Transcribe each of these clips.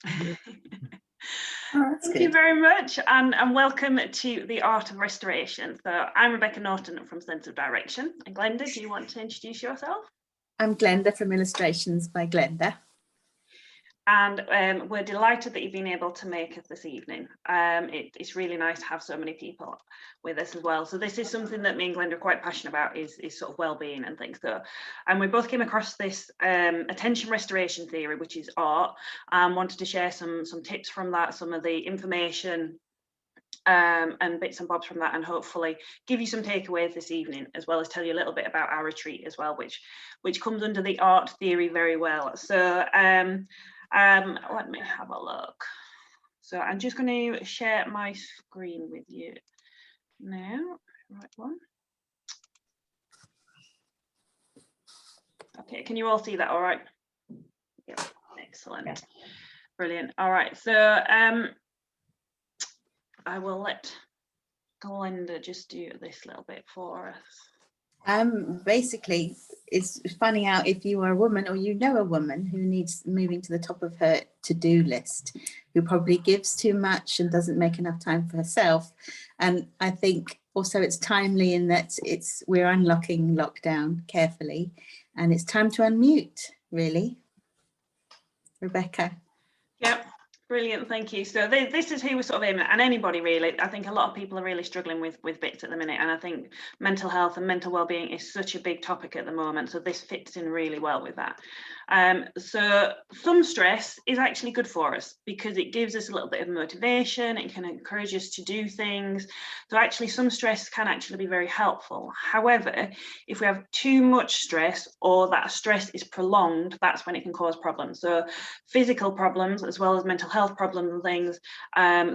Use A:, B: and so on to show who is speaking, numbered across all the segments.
A: Oh,
B: Thank you very much, and welcome to The Art of Restoration. So I'm Rebecca Norton from Sense of Direction. And Glenda, do you want to introduce yourself?
A: I'm Glenda from Illustrations by Glenda.
B: And we're delighted that you've been able to make it this evening. It's really nice to have so many people with us as well. So this is something that me and Glenda are quite passionate about, is sort of well-being and things. So, and we both came across this attention restoration theory, which is art, and wanted to share some tips from that, some of the information and bits and bobs from that, and hopefully give you some takeaways this evening, as well as tell you a little bit about our retreat as well, which comes under the art theory very well. So let me have a look. So I'm just going to share my screen with you now. Right one. Okay, can you all see that all right? Yep, excellent. Yeah. Brilliant. All right, so I will let Glenda just do this little bit for us.
A: Basically, it's finding out if you are a woman or you know a woman who needs moving to the top of her to-do list, who probably gives too much and doesn't make enough time for herself. And I think also it's timely in that we're unlocking lockdown carefully, and it's time to unmute, really. Rebecca.
B: Yep. Brilliant, thank you. So this is who we're sort of aiming at, and anybody really. I think a lot of people are really struggling with bits at the minute, and I think mental health and mental well-being is such a big topic at the moment, so this fits in really well with that. So some stress is actually good for us because it gives us a little bit of motivation, it can encourage us to do things. So actually some stress can actually be very helpful. However, if we have too much stress, or that stress is prolonged, that's when it can cause problems. So physical problems as well as mental health problems and things.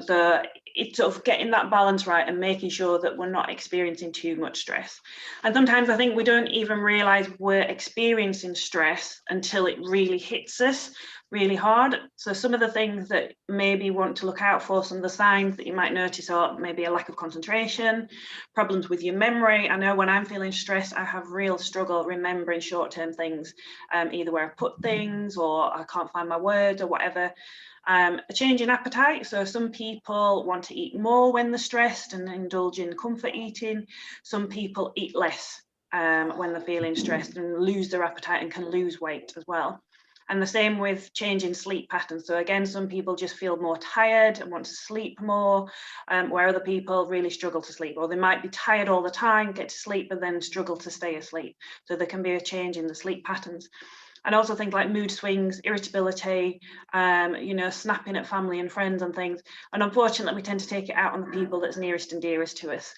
B: So it's sort of getting that balance right and making sure that we're not experiencing too much stress. And sometimes I think we don't even realize we're experiencing stress until it really hits us really hard. So some of the things that maybe want to look out for, some of the signs that you might notice are maybe a lack of concentration, problems with your memory. I know when I'm feeling stressed, I have real struggle remembering short-term things, either where I put things or I can't find my words or whatever. A change in appetite. So some people want to eat more when they're stressed and indulge in comfort eating. Some people eat less when they're feeling stressed and lose their appetite and can lose weight as well. And the same with changing sleep patterns. So again, some people just feel more tired and want to sleep more, where other people really struggle to sleep, or they might be tired all the time, get to sleep, but then struggle to stay asleep. So there can be a change in the sleep patterns. And also things like mood swings, irritability, snapping at family and friends and things. And unfortunately, we tend to take it out on the people that's nearest and dearest to us,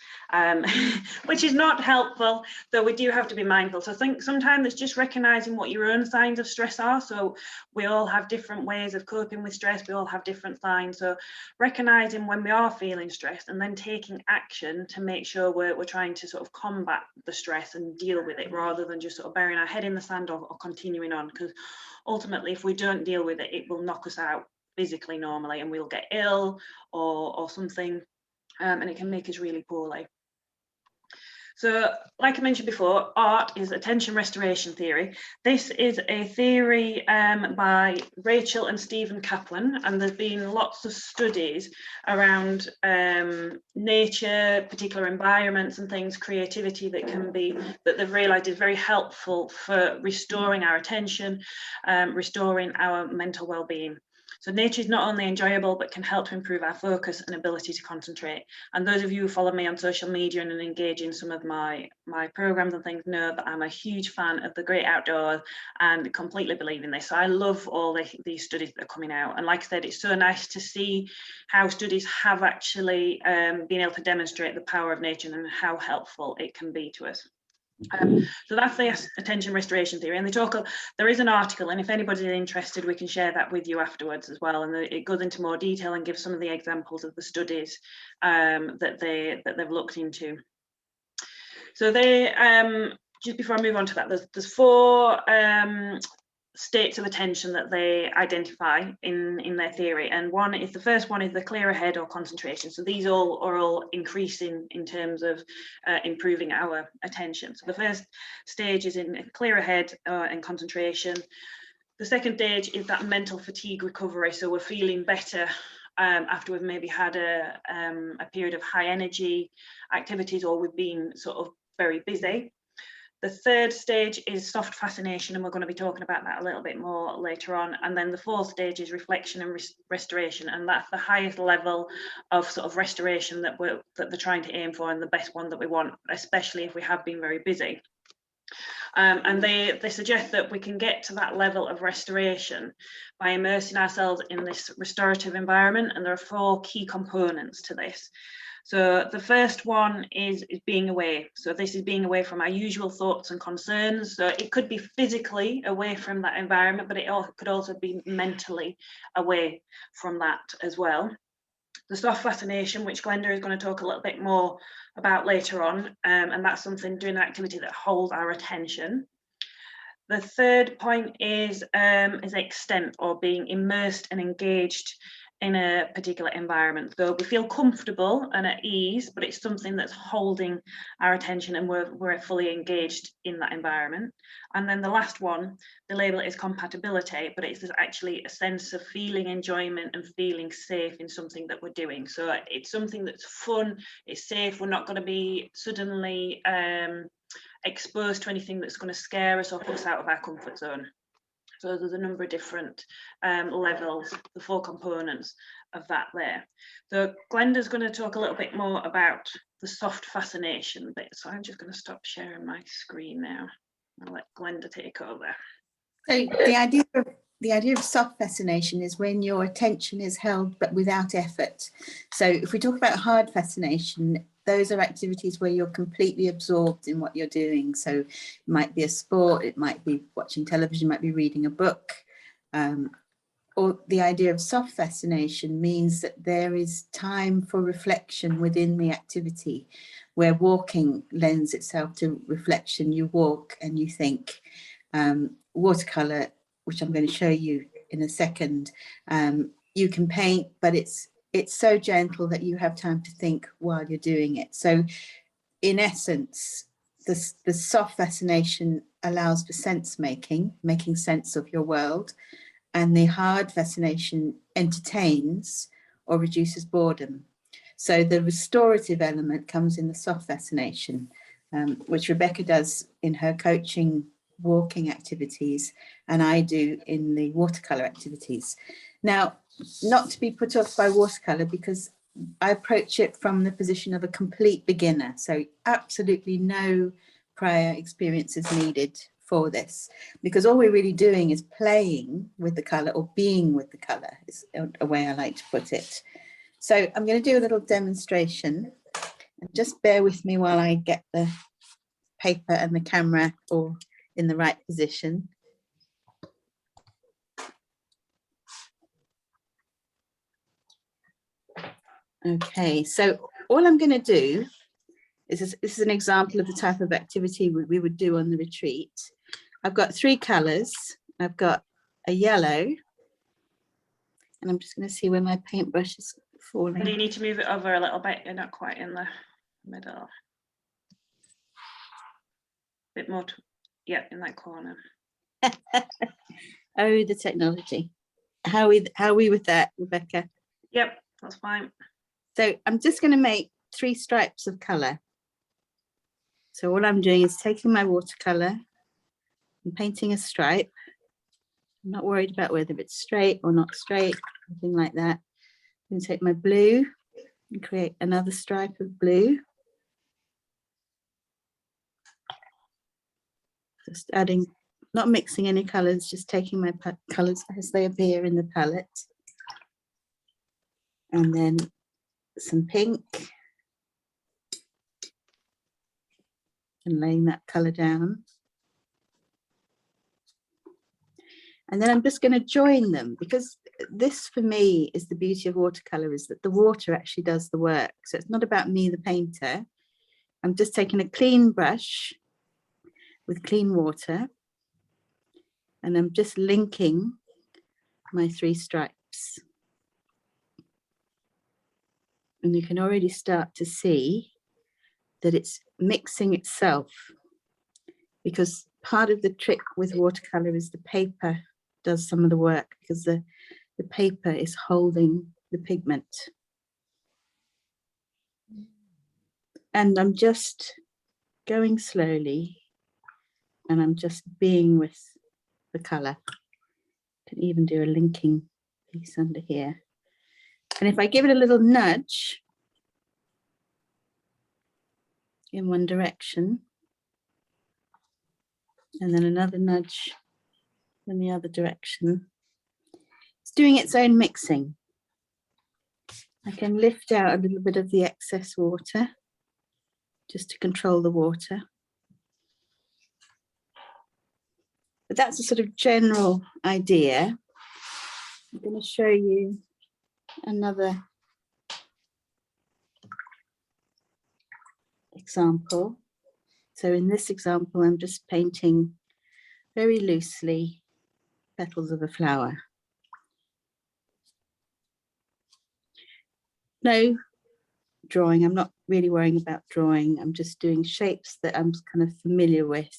B: which is not helpful, though we do have to be mindful. So I think sometimes it's just recognizing what your own signs of stress are. So we all have different ways of coping with stress. We all have different signs. So recognizing when we are feeling stressed and then taking action to make sure we're trying to sort of combat the stress and deal with it, rather than just sort of burying our head in the sand or continuing on, because ultimately if we don't deal with it, it will knock us out physically normally, and we'll get ill or something, and it can make us really poorly. So like I mentioned before, art is attention restoration theory. This is a theory by Rachel and Stephen Kaplan, and there's been lots of studies around nature, particular environments and things, creativity that they've realized is very helpful for restoring our attention, restoring our mental well-being. So nature is not only enjoyable, but can help to improve our focus and ability to concentrate. And those of you who follow me on social media and engage in some of my programs and things know that I'm a huge fan of the great outdoors and completely believe in this. So I love all these studies that are coming out. And like I said, it's so nice to see how studies have actually been able to demonstrate the power of nature and how helpful it can be to us. So that's the attention restoration theory, and there is an article, and if anybody's interested, we can share that with you afterwards as well, and it goes into more detail and gives some of the examples of the studies that they've looked into. So they just before I move on to that, there's 4 states of attention that they identify in their theory, and the first one is the clearer head or concentration. So these are all increasing in terms of improving our attention. So the first stage is in clearer head and concentration. The second stage is that mental fatigue recovery. So we're feeling better after we've maybe had a period of high energy activities, or we've been sort of very busy. The third stage is soft fascination, and we're going to be talking about that a little bit more later on. And then the fourth stage is reflection and restoration, and that's the highest level of sort of restoration that they're trying to aim for, and the best one that we want, especially if we have been very busy. And they suggest that we can get to that level of restoration by immersing ourselves in this restorative environment, and there are 4 key components to this. So the first one is being away. So this is being away from our usual thoughts and concerns. So it could be physically away from that environment, but it could also be mentally away from that as well. The soft fascination, which Glenda is going to talk a little bit more about later on, and that's something, doing an activity that holds our attention. The third point is extent, or being immersed and engaged in a particular environment. So we feel comfortable and at ease, but it's something that's holding our attention, and we're fully engaged in that environment. And then the last one, the label is compatibility, but it's actually a sense of feeling enjoyment and feeling safe in something that we're doing. So it's something that's fun, it's safe, we're not going to be suddenly exposed to anything that's going to scare us or put us out of our comfort zone. So there's a number of different levels, the 4 components of that there. So Glenda's going to talk a little bit more about the soft fascination bit. So I'm just going to stop sharing my screen now. I'll let Glenda take over.
A: So the idea of soft fascination is when your attention is held but without effort. So if we talk about hard fascination, those are activities where you're completely absorbed in what you're doing. So it might be a sport, it might be watching television, it might be reading a book. Or the idea of soft fascination means that there is time for reflection within the activity, where walking lends itself to reflection. You walk and you think. Watercolor, which I'm going to show you in a second, you can paint, but it's so gentle that you have time to think while you're doing it. So in essence, the soft fascination allows for sense making sense of your world, and the hard fascination entertains or reduces boredom. So the restorative element comes in the soft fascination, which Rebecca does in her coaching walking activities, and I do in the watercolor activities. Now, not to be put off by watercolor, because I approach it from the position of a complete beginner, so absolutely no prior experience is needed for this, because all we're really doing is playing with the color, or being with the color is a way I like to put it. So I'm going to do a little demonstration, and just bear with me while I get the paper and the camera or in the right position. Okay, so all I'm going to do is, this is an example of the type of activity we would do on the retreat. I've got 3 colors. I've got a yellow, and I'm just going to see where my paintbrush is falling.
B: And you need to move it over a little bit. You're not quite in the middle. A bit more, yeah, in that corner.
A: Oh, the technology. How are we with that, Rebecca?
B: Yep, that's fine.
A: So I'm just going to make 3 stripes of color. So all I'm doing is taking my watercolor and painting a stripe. I'm not worried about whether it's straight or not straight, anything like that. I'm going to take my blue and create another stripe of blue. Just adding, not mixing any colors, just taking my colors as they appear in the palette. And then some pink. And laying that color down. And then I'm just going to join them, because this for me is the beauty of watercolor, is that the water actually does the work. So it's not about me, the painter. I'm just taking a clean brush with clean water, and I'm just linking my 3 stripes. And you can already start to see that it's mixing itself, because part of the trick with watercolor is the paper does some of the work, because the paper is holding the pigment. And I'm just going slowly, and I'm just being with the colour. Can even do a linking piece under here. And if I give it a little nudge in one direction, and then another nudge in the other direction, it's doing its own mixing. I can lift out a little bit of the excess water just to control the water. But that's a sort of general idea. I'm going to show you another example. So in this example, I'm just painting very loosely petals of a flower. No drawing, I'm not really worrying about drawing. I'm just doing shapes that I'm kind of familiar with.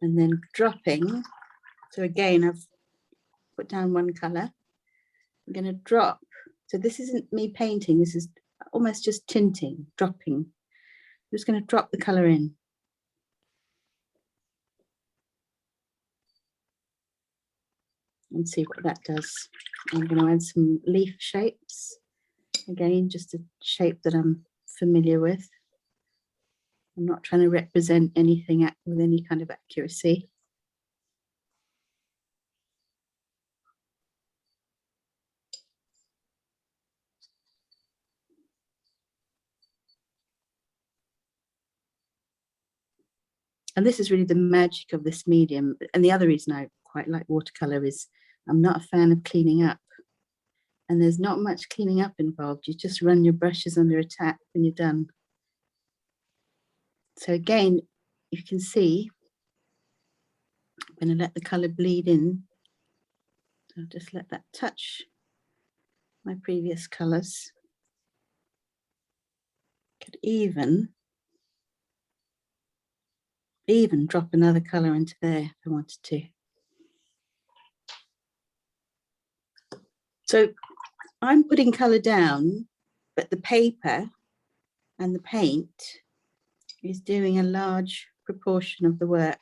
A: And then dropping. So again, I've put down one color. I'm going to drop. So this isn't me painting, this is almost just tinting, dropping. I'm just going to drop the color in. And see what that does. I'm going to add some leaf shapes. Again, just a shape that I'm familiar with. I'm not trying to represent anything with any kind of accuracy. And this is really the magic of this medium. And the other reason I quite like watercolor is I'm not a fan of cleaning up. And there's not much cleaning up involved. You just run your brushes under a tap and you're done. So again, you can see, I'm going to let the color bleed in. So I'll just let that touch my previous colors. Could even drop another color into there if I wanted to. So I'm putting color down, but the paper and the paint is doing a large proportion of the work.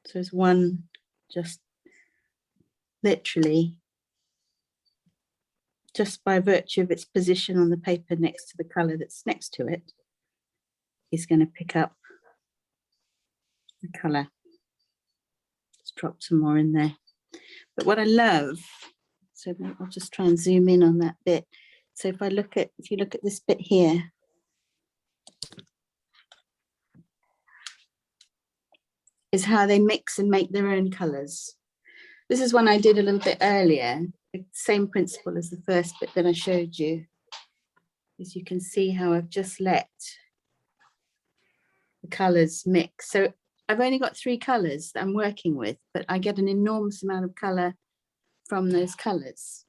A: So there's one just literally, just by virtue of its position on the paper next to the color that's next to it, is going to pick up the color. Let's drop some more in there. But what I love, so I'll just try and zoom in on that bit. So if you look at this bit here, is how they mix and make their own colors. This is one I did a little bit earlier. The same principle as the first bit that I showed you. As you can see how I've just let the colors mix. So I've only got 3 colors that I'm working with, but I get an enormous amount of color from those colors.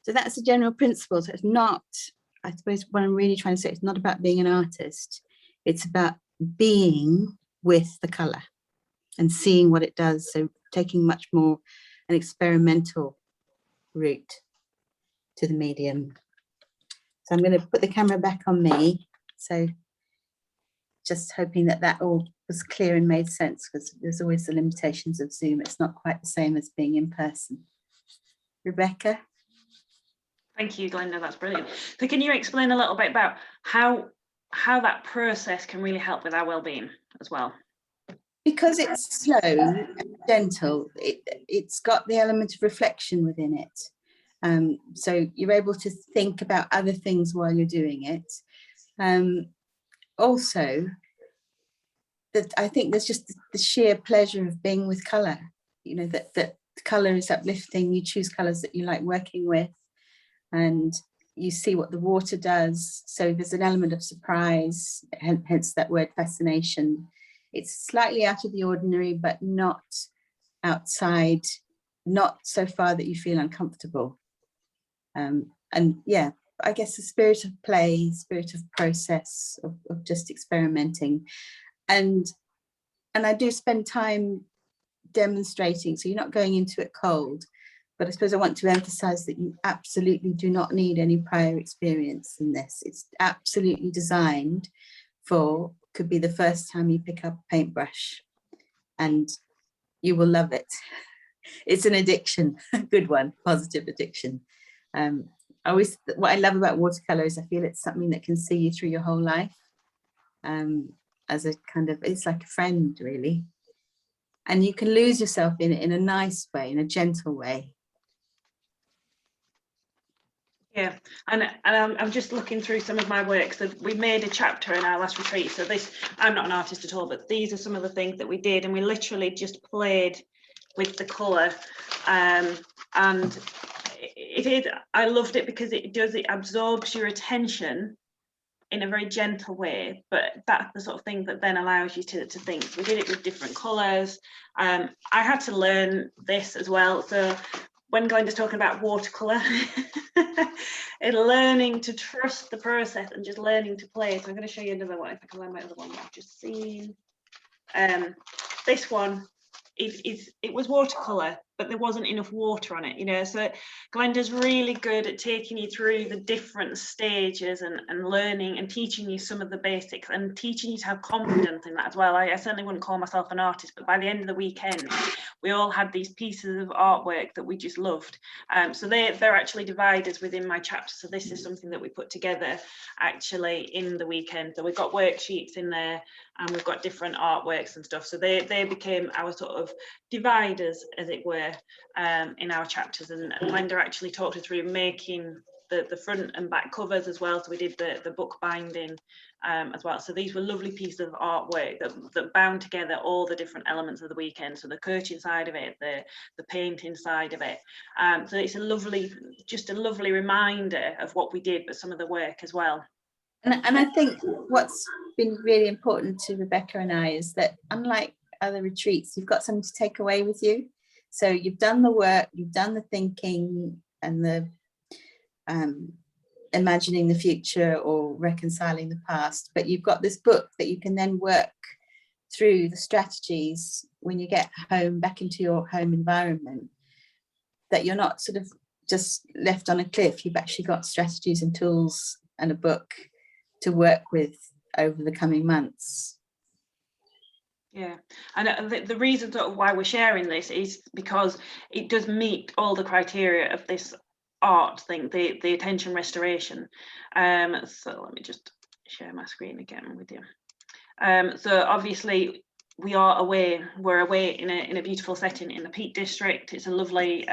A: So that's the general principle. So it's not, I suppose what I'm really trying to say, it's not about being an artist. It's about being with the color and seeing what it does. So taking much more an experimental route to the medium. So I'm going to put the camera back on me. So just hoping that that all was clear and made sense, because there's always the limitations of Zoom. It's not quite the same as being in person. Rebecca?
B: Thank you, Glenda, that's brilliant. So can you explain a little bit about how that process can really help with our well-being as well?
A: Because it's slow and gentle, it's got the element of reflection within it. So you're able to think about other things while you're doing it. Also, that I think there's just the sheer pleasure of being with colour. You know, that colour is uplifting. You choose colours that you like working with, and you see what the water does. So there's an element of surprise, hence that word fascination. It's slightly out of the ordinary, but not outside, not so far that you feel uncomfortable. And And yeah, I guess the spirit of play, spirit of process, of just experimenting. And I do spend time demonstrating, so you're not going into it cold. But I suppose I want to emphasize that you absolutely do not need any prior experience in this. It's absolutely designed for, could be the first time you pick up a paintbrush, and you will love it. It's an addiction, a good one, positive addiction. What I love about watercolor is I feel it's something that can see you through your whole life. As a kind of, it's like a friend, really. And you can lose yourself in it in a nice way, in a gentle way.
B: Yeah, and I'm just looking through some of my work. So we made a chapter in our last retreat. So this, I'm not an artist at all, but these are some of the things that we did, and we literally just played with the colour, and I loved it because it absorbs your attention in a very gentle way, but that's the sort of thing that then allows you to think. So we did it with different colours. I had to learn this as well. So when Glenda's talking about watercolour, and learning to trust the process and just learning to play. So I'm going to show you another one, if I can learn my other one that I've just seen. This one, it was watercolor, but there wasn't enough water on it, you know. So Glenda's really good at taking you through the different stages and learning and teaching you some of the basics and teaching you to have confidence in that as well. I certainly wouldn't call myself an artist, but by the end of the weekend we all had these pieces of artwork that we just loved. So they're actually dividers within my chapter. So this is something that we put together actually in the weekend. So we've got worksheets in there, and we've got different artworks and stuff. So they became our sort of dividers, as it were, in our chapters. And Glenda actually talked us through making the front and back covers as well. So we did the book binding as well. So these were lovely pieces of artwork that bound together all the different elements of the weekend. So the coaching side of it, the painting side of it. So it's just a lovely reminder of what we did, but some of the work as well.
A: And I think what's been really important to Rebecca and I is that, unlike other retreats, you've got something to take away with you. So you've done the work, you've done the thinking and the imagining the future or reconciling the past, but you've got this book that you can then work through the strategies when you get home, back into your home environment, that you're not sort of just left on a cliff. You've actually got strategies and tools and a book to work with over the coming months.
B: Yeah, and the reason sort of why we're sharing this is because it does meet all the criteria of this art thing, the attention restoration. So let me just share my screen again with you. So obviously we're away in a beautiful setting in the Peak District. It's a lovely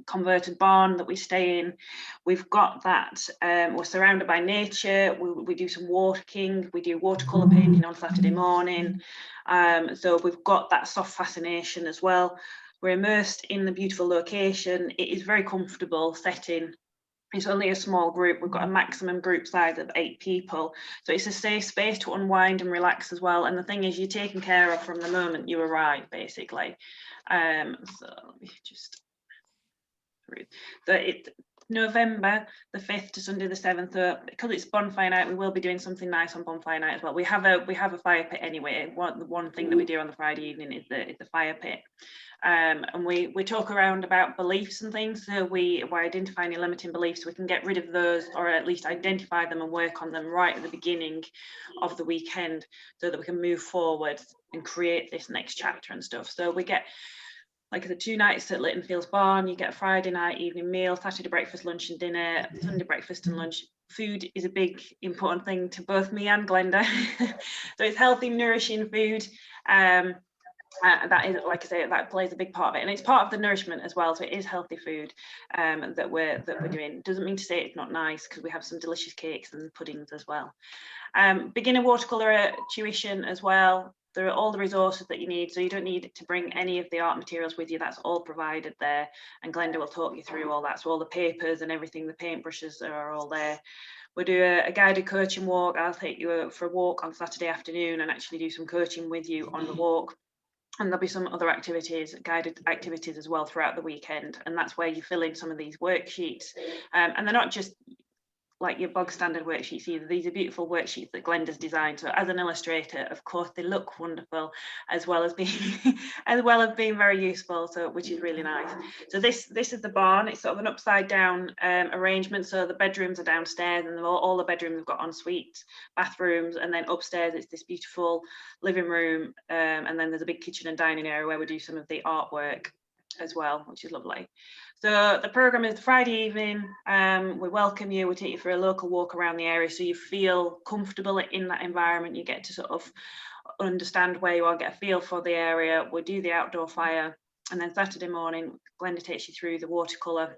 B: converted barn that we stay in. We've got that, we're surrounded by nature. We do some walking, we do watercolor painting on Saturday morning. So we've got that soft fascination as well. We're immersed in the beautiful location. It is very comfortable setting. It's only a small group. We've got a maximum group size of 8 people. So it's a safe space to unwind and relax as well. And the thing is, you're taken care of from the moment you arrive, basically. So let me just... So it's November the 5th to Sunday the 7th. So because it's Bonfire Night, we will be doing something nice on Bonfire Night as well. We have a fire pit anyway. The one thing that we do on the Friday evening is the fire pit. And we talk around about beliefs and things. So we're identifying your limiting beliefs so we can get rid of those, or at least identify them and work on them right at the beginning of the weekend, so that we can move forward and create this next chapter and stuff. So we get, like, the 2 nights at Litton Fields Barn. You get a Friday night evening meal, Saturday breakfast, lunch and dinner, Sunday breakfast and lunch. Food is a big important thing to both me and Glenda. So it's healthy, nourishing food. That is, like I say, that plays a big part of it, and it's part of the nourishment as well. So it is healthy food that we're doing. Doesn't mean to say it's not nice, because we have some delicious cakes and puddings as well. Beginner watercolor tuition as well. There are all the resources that you need, so you don't need to bring any of the art materials with you. That's all provided there, and Glenda will talk you through all that. So all the papers and everything, the paintbrushes are all there. We do a guided coaching walk. I'll take you for a walk on Saturday afternoon and actually do some coaching with you on the walk. And there'll be some other activities, guided activities as well throughout the weekend. And that's where you fill in some of these worksheets. And they're not just like your bog standard worksheets either. These are beautiful worksheets that Glenda's designed. So as an illustrator, of course, they look wonderful, as well as being very useful. So which is really nice. So this is the barn. It's sort of an upside down arrangement. So the bedrooms are downstairs, and all the bedrooms have got ensuite bathrooms, and then upstairs it's this beautiful living room, and then there's a big kitchen and dining area where we do some of the artwork as well, which is lovely. So the programme is Friday evening. We welcome you. We take you for a local walk around the area so you feel comfortable in that environment. You get to sort of understand where you are, get a feel for the area. We do the outdoor fire, and then Saturday morning, Glenda takes you through the watercolour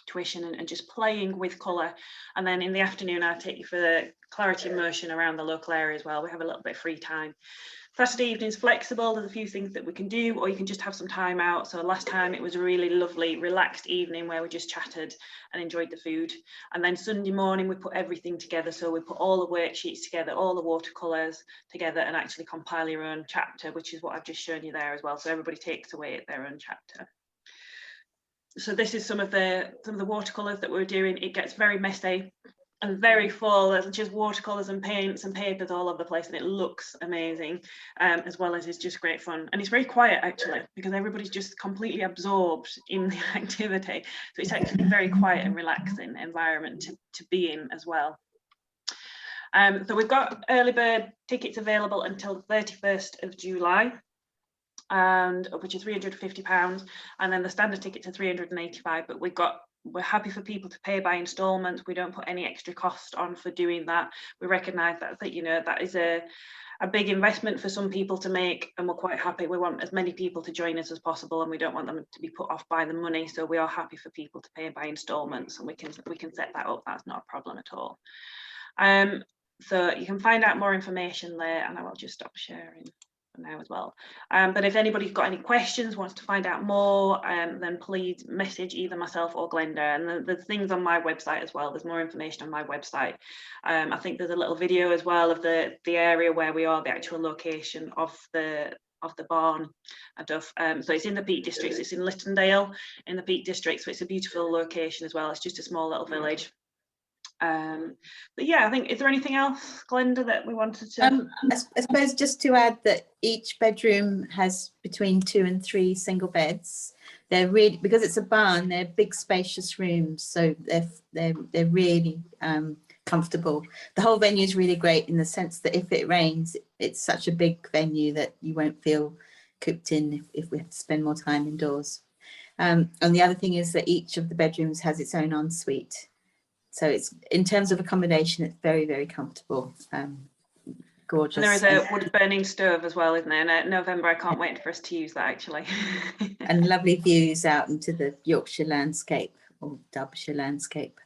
B: tuition and just playing with colour. And then in the afternoon, I take you for the clarity immersion around the local area as well. We have a little bit of free time. Saturday evening's flexible. There's a few things that we can do, or you can just have some time out. So last time it was a really lovely, relaxed evening where we just chatted and enjoyed the food. And then Sunday morning, we put everything together. So we put all the worksheets together, all the watercolours together, and actually compile your own chapter, which is what I've just shown you there as well. So everybody takes away their own chapter. So this is some of the watercolours that we're doing. It gets very messy and very full. There's just watercolours and paints and papers all over the place, and it looks amazing, as well as it's just great fun. And it's very quiet actually, because everybody's just completely absorbed in the activity. So it's actually a very quiet and relaxing environment to be in as well. So we've got early bird tickets available until the 31st of July. And which is £350, and then the standard tickets are £385, but we're happy for people to pay by instalments. We don't put any extra cost on for doing that. We recognise that you know, that is a big investment for some people to make, and we're quite happy. We want as many people to join us as possible, and we don't want them to be put off by the money, so we are happy for people to pay by instalments, and we can set that up. That's not a problem at all. So you can find out more information there, and I will just stop sharing now as well. But if anybody's got any questions, wants to find out more, then please message either myself or Glenda. And there's things on my website as well. There's more information on my website. I think there's a little video as well of the area where we are, the actual location of the barn and stuff. So it's in the Peak District. It's in Littondale in the Peak District. So it's a beautiful location as well. It's just a small little village. But yeah, I think, is there anything else, Glenda, that we wanted to?
A: I suppose just to add that each bedroom has between 2 and 3 single beds. They're really, because it's a barn, they're big spacious rooms, so they're really comfortable. The whole venue is really great in the sense that if it rains, it's such a big venue that you won't feel cooped in if we have to spend more time indoors. And the other thing is that each of the bedrooms has its own ensuite. So it's, in terms of accommodation, it's very, very comfortable. Gorgeous.
B: And there is a wood burning stove as well, isn't there? And in November, I can't wait for us to use that actually.
A: And lovely views out into the Yorkshire landscape or Derbyshire landscape.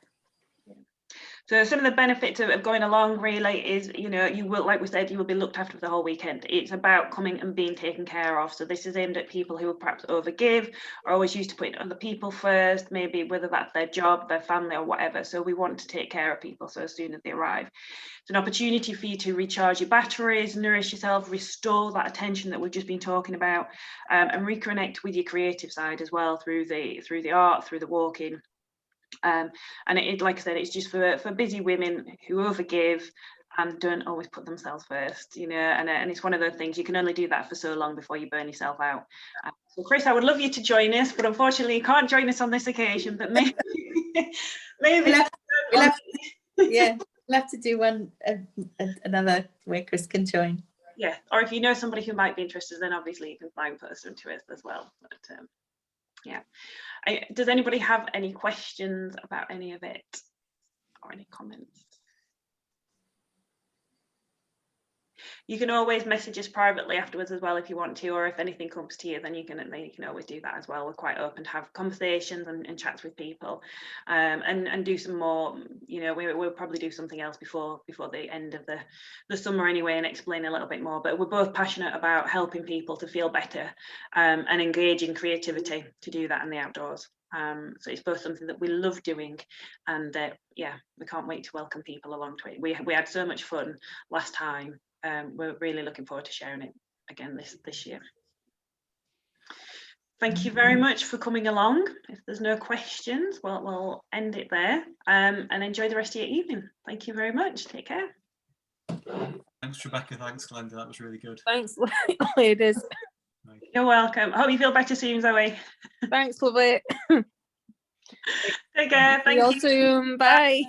B: So some of the benefits of going along really is, you know, you will, like we said, you will be looked after for the whole weekend. It's about coming and being taken care of. So this is aimed at people who perhaps overgive or always used to put other people first, maybe whether that's their job, their family or whatever. So we want to take care of people so as soon as they arrive. It's an opportunity for you to recharge your batteries, nourish yourself, restore that attention that we've just been talking about, and reconnect with your creative side as well through the art, through the walking. And it, like I said, it's just for busy women who overgive and don't always put themselves first, you know, and it's one of those things, you can only do that for so long before you burn yourself out. So Chris, I would love you to join us, but unfortunately you can't join us on this occasion, but maybe we'll
A: have to do one another where Chris can join.
B: Yeah, or if you know somebody who might be interested, then obviously you can signpost them to us as well. But yeah. Does anybody have any questions about any of it or any comments? You can always message us privately afterwards as well if you want to, or if anything comes to you, then you can always do that as well. We're quite open to have conversations and chats with people, and do some more. You know, we'll probably do something else before the end of the summer anyway, and explain a little bit more. But we're both passionate about helping people to feel better, and engage in creativity to do that in the outdoors. So it's both something that we love doing, and yeah, we can't wait to welcome people along to it. We had so much fun last time. We're really looking forward to sharing it again this year. thank you very much for coming along. If there's no questions, we'll end it there, and enjoy the rest of your evening. Thank you very much. Take care.
C: Thanks, Rebecca. Thanks, Glenda. That was really good.
D: Thanks, ladies.
B: You're welcome. I hope you feel better soon, Zoe.
D: Thanks, lovely.
B: Take care.
D: See you all soon. Bye.